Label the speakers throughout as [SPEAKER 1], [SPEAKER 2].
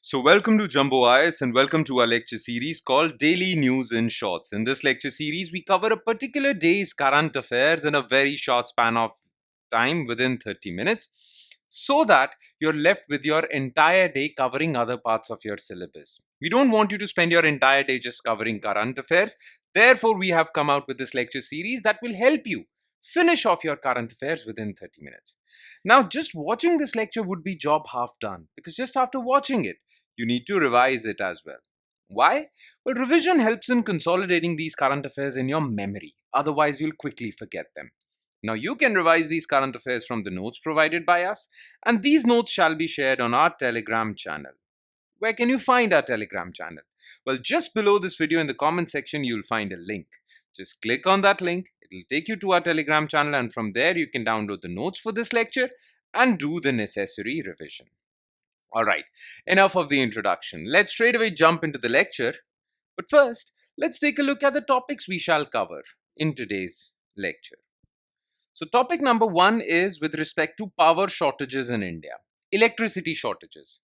[SPEAKER 1] So, welcome to Jumbo IS and welcome to our lecture series called Daily News in Shorts. In this lecture series, we cover a particular day's current affairs in a very short span of time within 30 minutes so that you're left with your entire day covering other parts of your syllabus. We don't want you to spend your entire day just covering current affairs. Therefore, we have come out with this lecture series that will help you finish off your current affairs within 30 minutes. Now, just watching this lecture would be job half done because just after watching it, you need to revise it as well. Why? Well, revision helps in consolidating these current affairs in your memory. Otherwise, you'll quickly forget them. Now, you can revise these current affairs from the notes provided by us, and these notes shall be shared on our Telegram channel. Where can you find our Telegram channel? Well, just below this video in the comment section, you'll find a link. Just click on that link. It'll take you to our Telegram channel, and from there, you can download the notes for this lecture and do the necessary revision. All right, enough of the introduction. Let's straight away jump into the lecture. But first, let's take a look at the topics we shall cover in today's lecture. So, topic number one is with respect to power shortages in India, electricity shortages.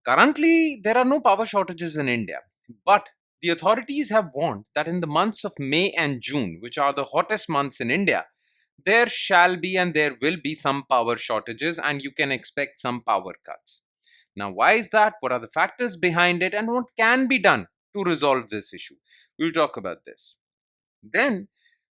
[SPEAKER 1] Currently, there are no power shortages in India, but the authorities have warned that in the months of May and June, which are the hottest months in India, there shall be and there will be some power shortages, and you can expect some power cuts. Now, why is that? What are the factors behind it? And what can be done to resolve this issue? We'll talk about this. Then,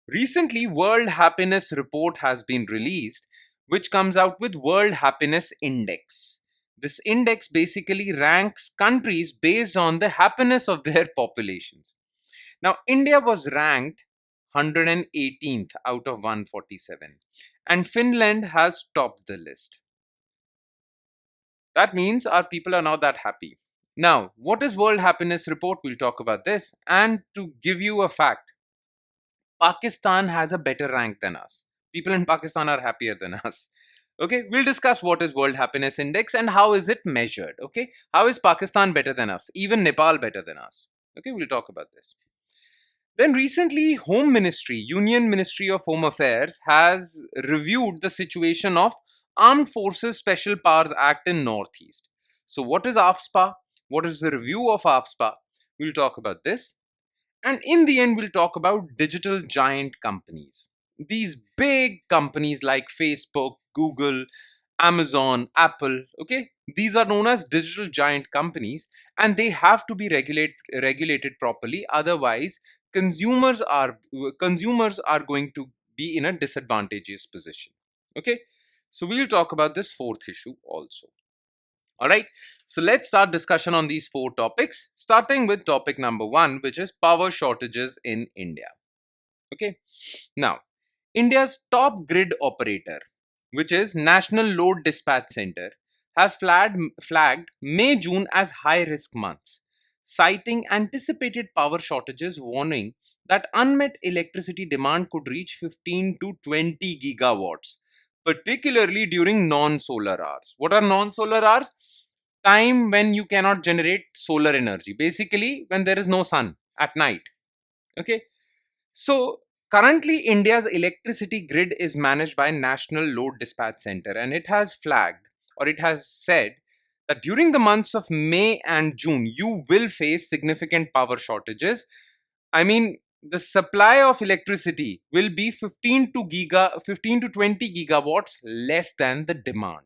[SPEAKER 1] recently, World Happiness Report has been released, which comes out with World Happiness Index. This index basically ranks countries based on the happiness of their populations. Now, India was ranked 118th out of 147, and Finland has topped the list. That means our people are not that happy. Now, what is World Happiness Report? We'll talk about this. And to give you a fact, Pakistan has a better rank than us. People in Pakistan are happier than us. Okay, we'll discuss what is World Happiness Index and how is it measured. Okay, how is Pakistan better than us? Even Nepal better than us. Okay, we'll talk about this. Then recently, Home Ministry, Union Ministry of Home Affairs, has reviewed the situation of Armed Forces Special Powers Act in Northeast. So, what is AFSPA? What is the review of AFSPA? We'll talk about this. And in the end, we'll talk about digital giant companies. These big companies like Facebook, Google, Amazon, Apple, okay? These are known as digital giant companies and they have to be regulated properly. Otherwise, consumers are going to be in a disadvantageous position. Okay? So we'll talk about this fourth issue also. All right, so let's start discussion on these four topics, starting with topic number one, which is power shortages in India. Okay, now India's top grid operator, which is National Load Dispatch Center, has flagged May June as high risk months, citing anticipated power shortages, warning that unmet electricity demand could reach 15 to 20 gigawatts, particularly during non solar hours. What are non solar hours? Time when you cannot generate solar energy, basically, when there is no sun at night. Okay, so currently, India's electricity grid is managed by National Load Dispatch Center, and it has flagged or it has said that during the months of May and June, you will face significant power shortages. I mean, the supply of electricity will be 15 to 20 gigawatts less than the demand.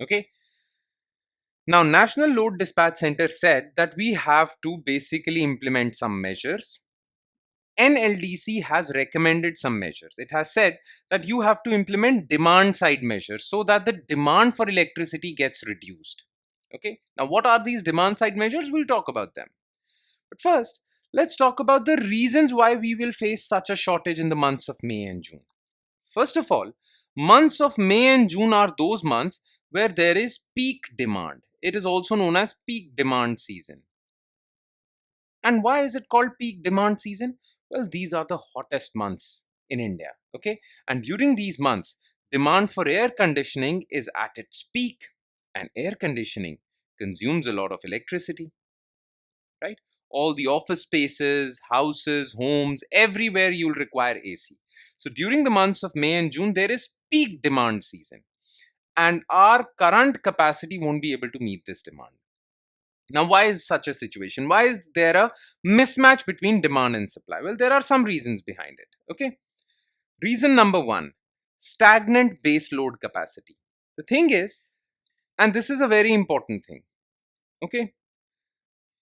[SPEAKER 1] Okay. Now, National Load Dispatch Center said that we have to basically implement some measures. NLDC has recommended some measures. It has said that you have to implement demand side measures so that the demand for electricity gets reduced. Okay. Now, what are these demand side measures? We'll talk about them. But first, let's talk about the reasons why we will face such a shortage in the months of May and June. First of all, months of May and June are those months where there is peak demand. It is also known as peak demand season. And why is it called peak demand season? Well, these are the hottest months in India, okay? And during these months, demand for air conditioning is at its peak, and air conditioning consumes a lot of electricity, right? All the office spaces, houses, homes, everywhere you'll require AC. So during the months of May and June, there is peak demand season, and our current capacity won't be able to meet this demand. Now, why is such a situation? Why is there a mismatch between demand and supply? Well, there are some reasons behind it. Okay. Reason number one, stagnant base load capacity. The thing is, and this is a very important thing, okay,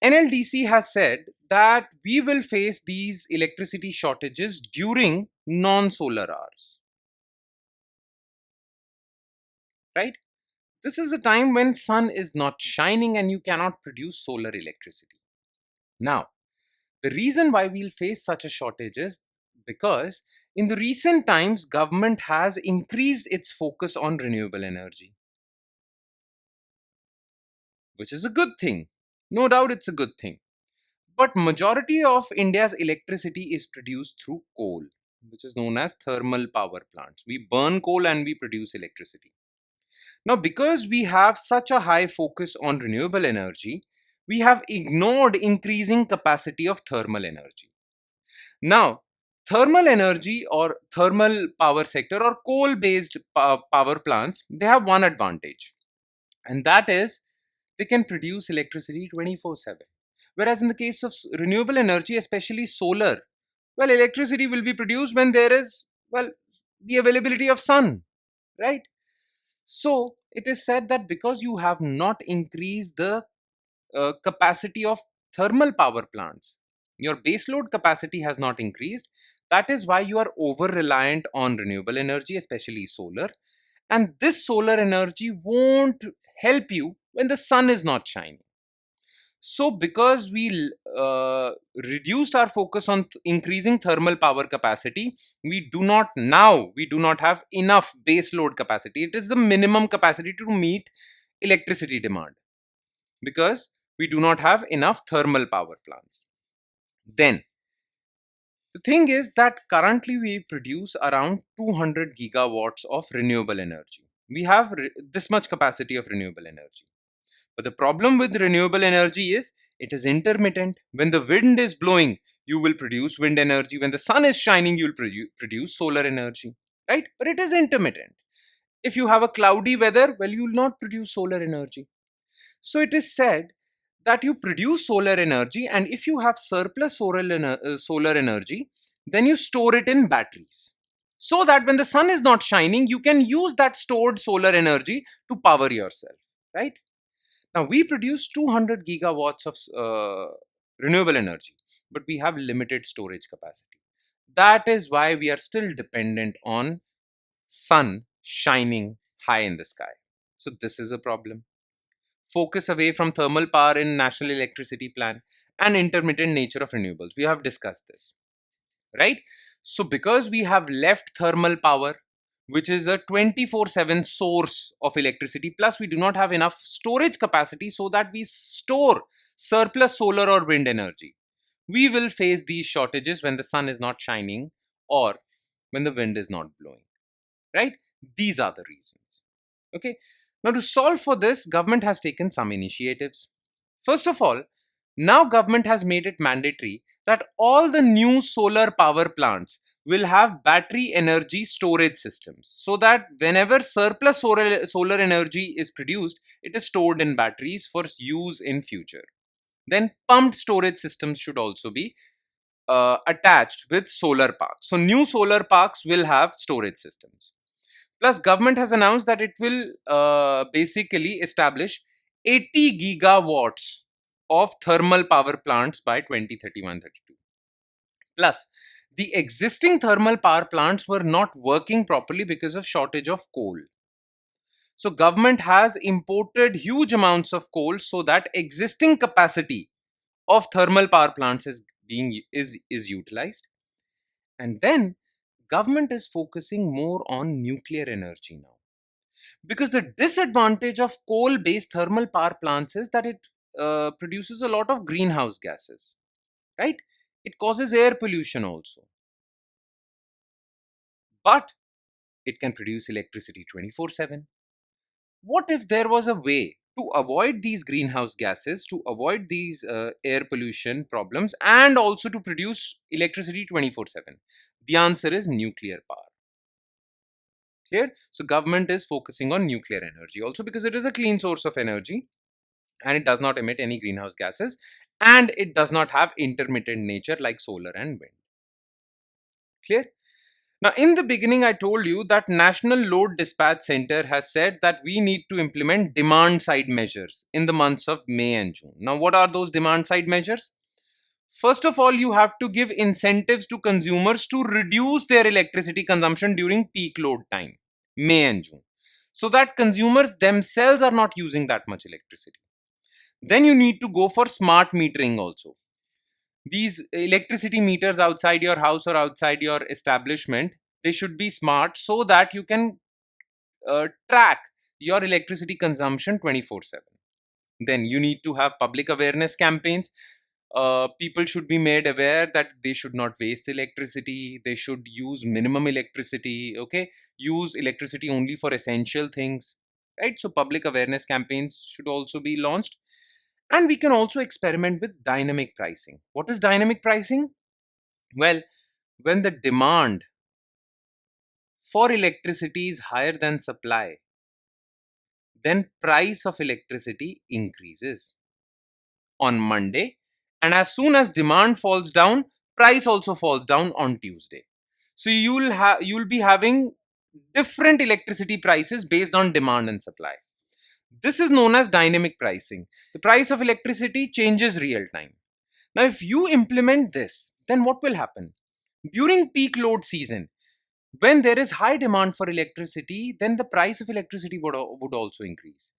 [SPEAKER 1] NLDC has said that we will face these electricity shortages during non solar hours, right? This is a time when sun is not shining and you cannot produce solar electricity. Now, the reason why we'll face such a shortage is because in the recent times government has increased its focus on renewable energy, which is a good thing. No doubt it's a good thing. But majority of India's electricity is produced through coal, which is known as thermal power plants. We burn coal and we produce electricity. Now, because we have such a high focus on renewable energy, we have ignored increasing capacity of thermal energy. Now, thermal energy or thermal power sector or coal based power plants, they have one advantage, and that is they can produce electricity 24/7. Whereas in the case of renewable energy, especially solar, well, electricity will be produced when there is, well, the availability of sun, right? So it is said that because you have not increased the capacity of thermal power plants, your baseload capacity has not increased. That is why you are over reliant on renewable energy, especially solar. And this solar energy won't help you when the sun is not shining. So, because we reduced our focus on increasing thermal power capacity, we do not have enough base load capacity. It is the minimum capacity to meet electricity demand because we do not have enough thermal power plants. Then, the thing is that currently we produce around 200 gigawatts of renewable energy. We have this much capacity of renewable energy. But the problem with renewable energy is it is intermittent. When the wind is blowing, you will produce wind energy. When the sun is shining, you'll produce solar energy, right? But it is intermittent. If you have a cloudy weather, well, you will not produce solar energy. So it is said that you produce solar energy, and if you have surplus solar energy, then you store it in batteries. So that when the sun is not shining, you can use that stored solar energy to power yourself, right? Now, we produce 200 gigawatts of renewable energy, but we have limited storage capacity. That is why we are still dependent on sun shining high in the sky. So, this is a problem. Focus away from thermal power in National Electricity Plan and intermittent nature of renewables. We have discussed this, right? So, because we have left thermal power, which is a 24/7 source of electricity, plus we do not have enough storage capacity so that we store surplus solar or wind energy, we will face these shortages when the sun is not shining or when the wind is not blowing, right? These are the reasons. Okay. Now, to solve for this, government has taken some initiatives. First of all, now government has made it mandatory that all the new solar power plants will have battery energy storage systems so that whenever surplus solar energy is produced, it is stored in batteries for use in future. Then pumped storage systems should also be attached with solar parks. So new solar parks will have storage systems. Plus, government has announced that it will basically establish 80 gigawatts of thermal power plants by 2031-32. Plus, the existing thermal power plants were not working properly because of shortage of coal. So, government has imported huge amounts of coal so that existing capacity of thermal power plants is utilized. And then, government is focusing more on nuclear energy now. Because the disadvantage of coal based thermal power plants is that it produces a lot of greenhouse gases, right? It causes air pollution also, but it can produce electricity 24/7. What if there was a way to avoid these greenhouse gases, to avoid these air pollution problems, and also to produce electricity 24/7? The answer is nuclear power. Clear? So, government is focusing on nuclear energy also because it is a clean source of energy. and it does not emit any greenhouse gases, and it does not have intermittent nature like solar and wind. Clear? Now, in the beginning, I told you that National Load Dispatch Center has said that we need to implement demand side measures in the months of May and June. Now, what are those demand side measures? First of all, you have to give incentives to consumers to reduce their electricity consumption during peak load time, May and June, so that consumers themselves are not using that much electricity. Then you need to go for smart metering also. These electricity meters outside your house or outside your establishment, they should be smart so that you can track your electricity consumption 24/7. Then you need to have public awareness campaigns. People should be made aware that they should not waste electricity, they should use minimum electricity, okay, use electricity only for essential things, right? So public awareness campaigns should also be launched. And we can also experiment with dynamic pricing. What is dynamic pricing? Well, when the demand for electricity is higher than supply, then price of electricity increases on Monday, and as soon as demand falls down, price also falls down on Tuesday. So you'll be having different electricity prices based on demand and supply. This is known as dynamic pricing. The price of electricity changes real time. Now, if you implement this, then what will happen? During peak load season, when there is high demand for electricity, then the price of electricity would also increase.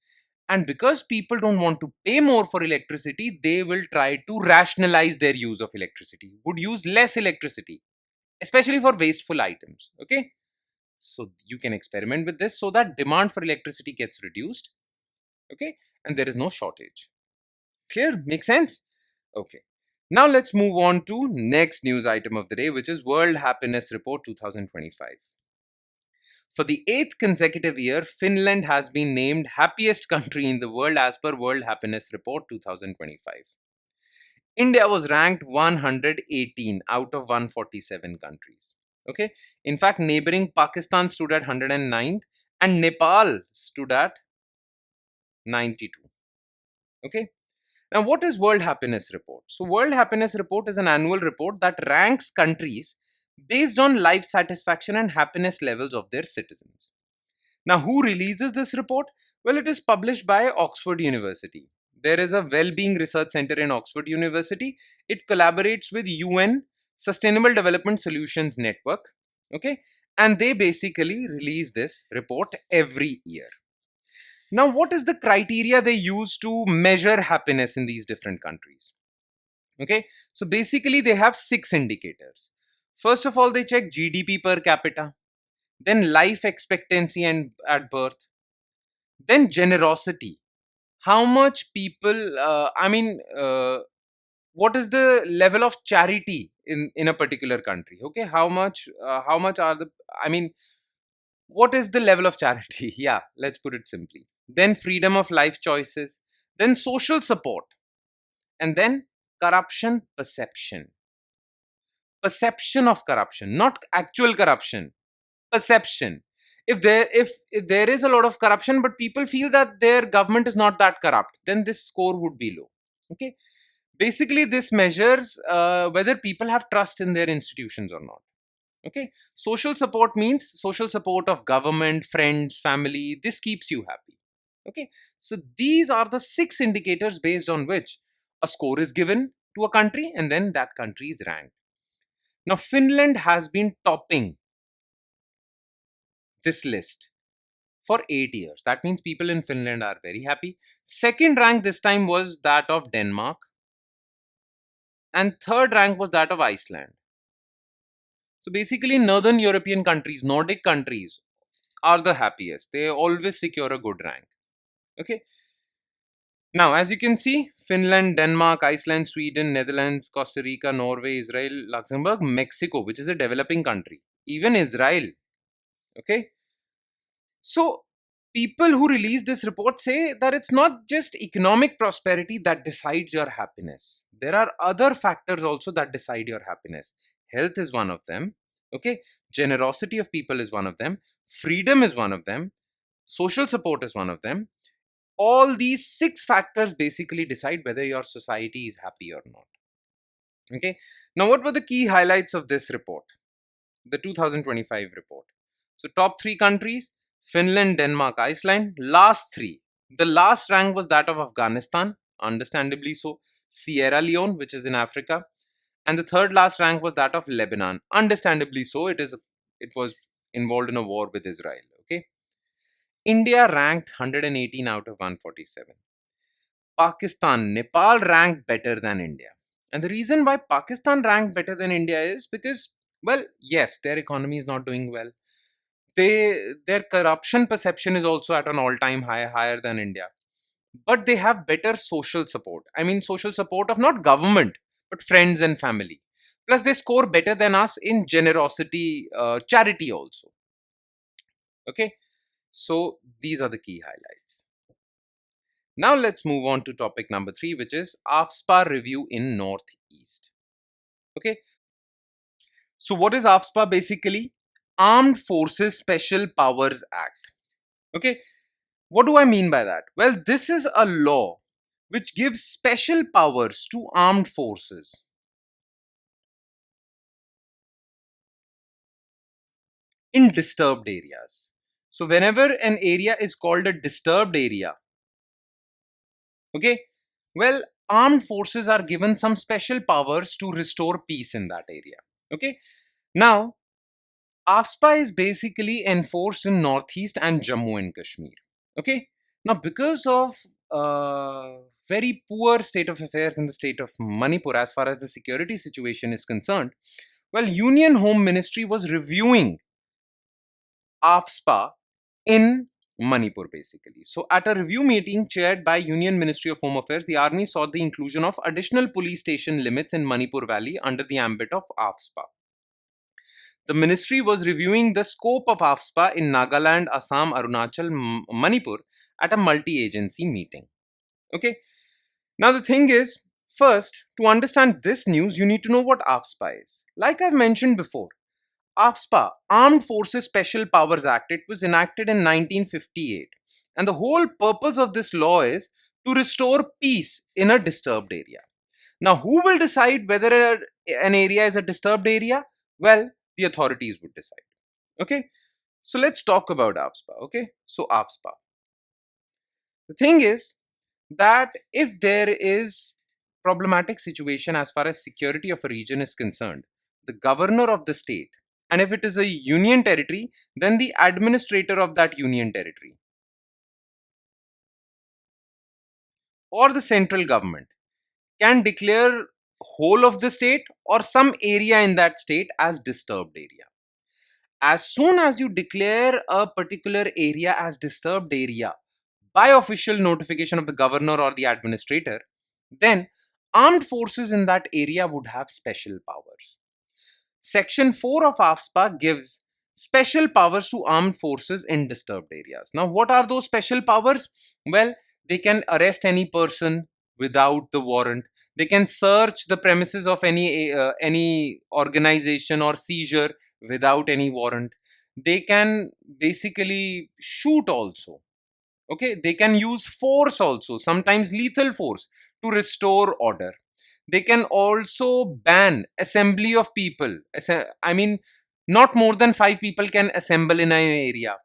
[SPEAKER 1] And because people don't want to pay more for electricity, they will try to rationalize their use of electricity, would use less electricity, especially for wasteful items. Okay. So you can experiment with this so that demand for electricity gets reduced. Okay. And there is no shortage. Clear? Makes sense? Okay. Now let's move on to next news item of the day, which is World Happiness Report 2025. For the eighth consecutive year, Finland has been named happiest country in the world as per World Happiness Report 2025. India was ranked 118 out of 147 countries. Okay. In fact, neighboring Pakistan stood at 109th and Nepal stood at 92. Okay. Now, what is World Happiness Report? So, World Happiness Report is an annual report that ranks countries based on life satisfaction and happiness levels of their citizens. Now, who releases this report? Well, it is published by Oxford University. There is a well-being research center in Oxford University. It collaborates with UN Sustainable Development Solutions Network. Okay, and they basically release this report every year. Now, what is the criteria they use to measure happiness in these different countries? Okay, so basically they have 6 indicators. First of all, they check GDP per capita, then life expectancy and at birth, then generosity. How much people, what is the level of charity in a particular country? Okay, how much are the, I mean, what is the level of charity? Yeah, let's put it simply. Then freedom of life choices, then social support, and then corruption perception. Perception of corruption, not actual corruption. Perception. If there is a lot of corruption, but people feel that their government is not that corrupt, then this score would be low. Okay. Basically, this measures whether people have trust in their institutions or not. Okay. Social support means social support of government, friends, family. This keeps you happy. Okay. So these are the 6 indicators based on which a score is given to a country and then that country is ranked. Now, Finland has been topping this list for 8 years. That means people in Finland are very happy. Second rank this time was that of Denmark, and third rank was that of Iceland. So basically, Northern European countries, Nordic countries, are the happiest. They always secure a good rank. Okay. Now, as you can see, Finland, Denmark, Iceland, Sweden, Netherlands, Costa Rica, Norway, Israel, Luxembourg, Mexico, which is a developing country, even Israel. Okay. So, people who release this report say that it's not just economic prosperity that decides your happiness. There are other factors also that decide your happiness. Health is one of them. Okay. Generosity of people is one of them. Freedom is one of them. Social support is one of them. All these six factors basically decide whether your society is happy or not. Okay. Now, what were the key highlights of this report? The 2025 report. So, top three countries: Finland, Denmark, Iceland. Last three. The last rank was that of Afghanistan, understandably so. Sierra Leone, which is in Africa. And the third last rank was that of Lebanon, understandably so. It was involved in a war with Israel. Okay. India ranked 118 out of 147. Pakistan, Nepal ranked better than India. And the reason why Pakistan ranked better than India is because, well, yes, their economy is not doing well. Their corruption perception is also at an all-time high, higher than India. But they have better social support. I mean, social support of not government, but friends and family. Plus, they score better than us in generosity, charity also. Okay, so these are the key highlights. Now let's move on to topic number 3, which is AFSPA review in Northeast. Okay, so what is AFSPA basically? Armed Forces Special Powers Act. Okay, what do I mean by that? Well, this is a law which gives special powers to armed forces in disturbed areas. So, whenever an area is called a disturbed area, okay, well, armed forces are given some special powers to restore peace in that area. Okay, now AFSPA is basically enforced in Northeast and Jammu and Kashmir. Okay, now because of very poor state of affairs in the state of Manipur as far as the security situation is concerned, well, Union Home Ministry was reviewing AFSPA in Manipur basically. So, at a review meeting chaired by Union Ministry of Home Affairs, the army sought the inclusion of additional police station limits in Manipur Valley under the ambit of AFSPA. The ministry was reviewing the scope of AFSPA in Nagaland, Assam, Arunachal, Manipur at a multi-agency meeting. Okay. Now the thing is, first, to understand this news, you need to know what AFSPA is. Like I've mentioned before, AFSPA, Armed Forces Special Powers Act, it was enacted in 1958. And the whole purpose of this law is to restore peace in a disturbed area. Now, who will decide whether an area is a disturbed area? Well, the authorities would decide. Okay, so let's talk about AFSPA. Okay, so AFSPA. The thing is that if there is problematic situation as far as security of a region is concerned, the governor of the state, and if it is a union territory, then the administrator of that union territory or the central government can declare whole of the state or some area in that state as disturbed area. As soon as you declare a particular area as disturbed area by official notification of the governor or the administrator, then armed forces in that area would have special powers. Section 4 of AFSPA gives special powers to armed forces in disturbed areas. Now, what are those special powers? Well, they can arrest any person without the warrant. They can search the premises of any organization or seizure without any warrant. They can basically shoot also. Okay, they can use force also, sometimes lethal force, to restore order. They can also ban assembly of people. I mean, not more than 5 people can assemble in an area.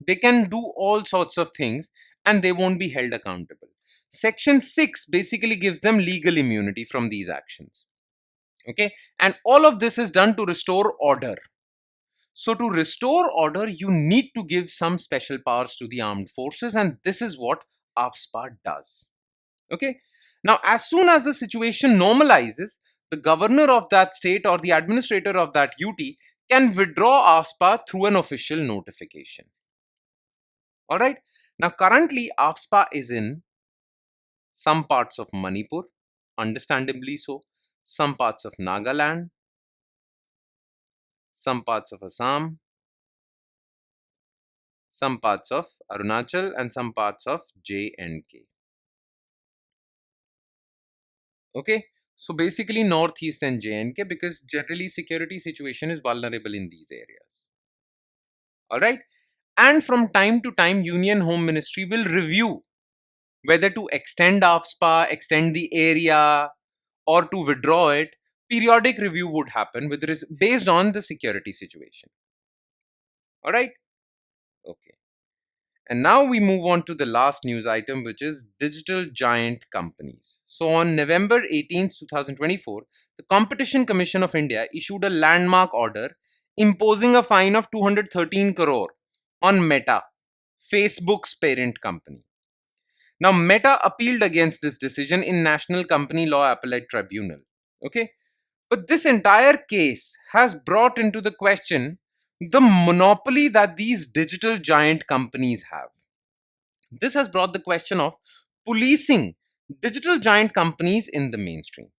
[SPEAKER 1] They can do all sorts of things and they won't be held accountable. Section 6 basically gives them legal immunity from these actions. Okay, and all of this is done to restore order. So, to restore order, you need to give some special powers to the armed forces, and this is what AFSPA does. Okay. Now, as soon as the situation normalizes, the governor of that state or the administrator of that UT can withdraw AFSPA through an official notification. All right. Now, currently, AFSPA is in some parts of Manipur, understandably so, some parts of Nagaland, some parts of Assam, some parts of Arunachal, and some parts of J and K. Okay, so basically Northeast and J and K, because generally security situation is vulnerable in these areas. All right, and from time to time Union Home Ministry will review whether to extend AFSPA, extend the area, or to withdraw it, periodic review would happen based on the security situation. All right? Okay. And now we move on to the last news item, which is digital giant companies. So on November 18th, 2024, the Competition Commission of India issued a landmark order imposing a fine of 213 crore on Meta, Facebook's parent company. Now, Meta appealed against this decision in National Company Law Appellate Tribunal. Okay. But this entire case has brought into the question the monopoly that these digital giant companies have. This has brought the question of policing digital giant companies in the mainstream.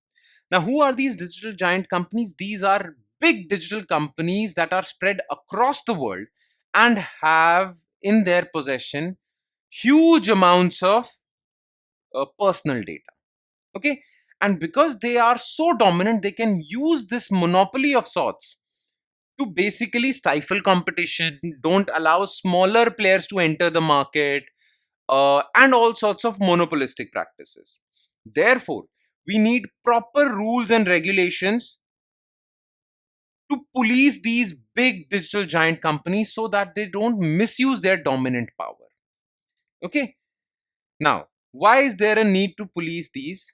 [SPEAKER 1] Now, who are these digital giant companies? These are big digital companies that are spread across the world and have in their possession huge amounts of personal data. Okay. And because they are so dominant, they can use this monopoly of sorts to basically stifle competition, don't allow smaller players to enter the market, and all sorts of monopolistic practices. Therefore, we need proper rules and regulations to police these big digital giant companies so that they don't misuse their dominant power. Okay. Now, why is there a need to police these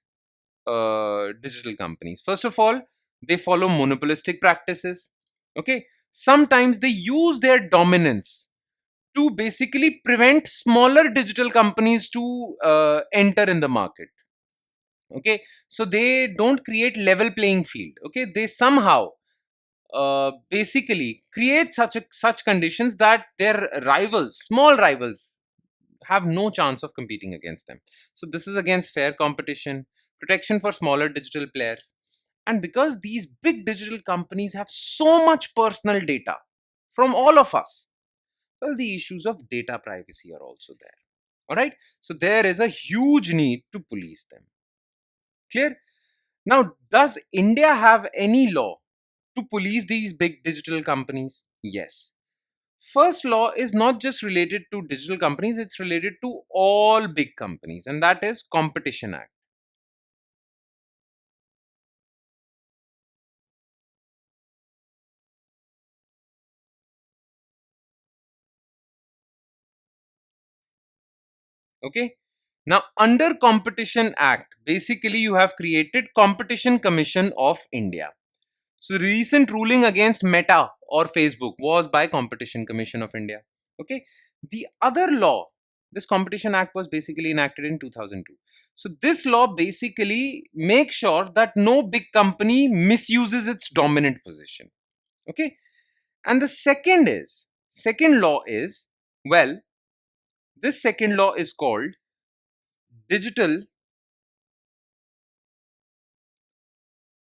[SPEAKER 1] digital companies? First of all, they follow monopolistic practices. Okay. Sometimes they use their dominance to basically prevent smaller digital companies to enter in the market. Okay. So they don't create level playing field. Okay. They somehow basically create such conditions that their rivals, small rivals, have no chance of competing against them. So this is against fair competition, protection for smaller digital players. And because these big digital companies have so much personal data from all of us, well, the issues of data privacy are also there. All right. So there is a huge need to police them. Clear? Now, does India have any law to police these big digital companies? Yes. First law is not just related to digital companies, it's related to all big companies, and that is Competition Act. Okay. Now, under Competition Act, basically you have created Competition Commission of India. So the recent ruling against Meta or Facebook was by Competition Commission of India. Okay. The other law, this Competition Act was basically enacted in 2002. So this law basically makes sure that no big company misuses its dominant position. Okay. And the second law is, well, this second law is called Digital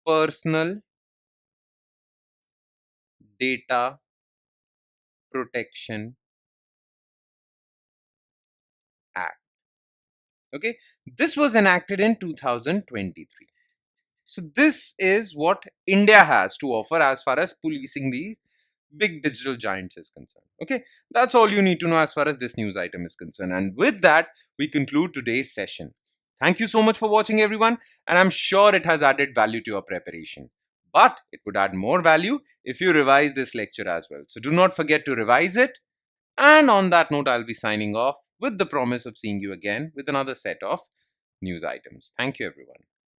[SPEAKER 1] Personal Data Protection Act. Okay. This was enacted in 2023. So this is what India has to offer as far as policing these big digital giants is concerned. Okay. That's all you need to know as far as this news item is concerned. And with that, we conclude today's session. Thank you so much for watching, everyone. And I'm sure it has added value to your preparation. But it would add more value if you revise this lecture as well. So do not forget to revise it. And on that note, I'll be signing off with the promise of seeing you again with another set of news items. Thank you, everyone.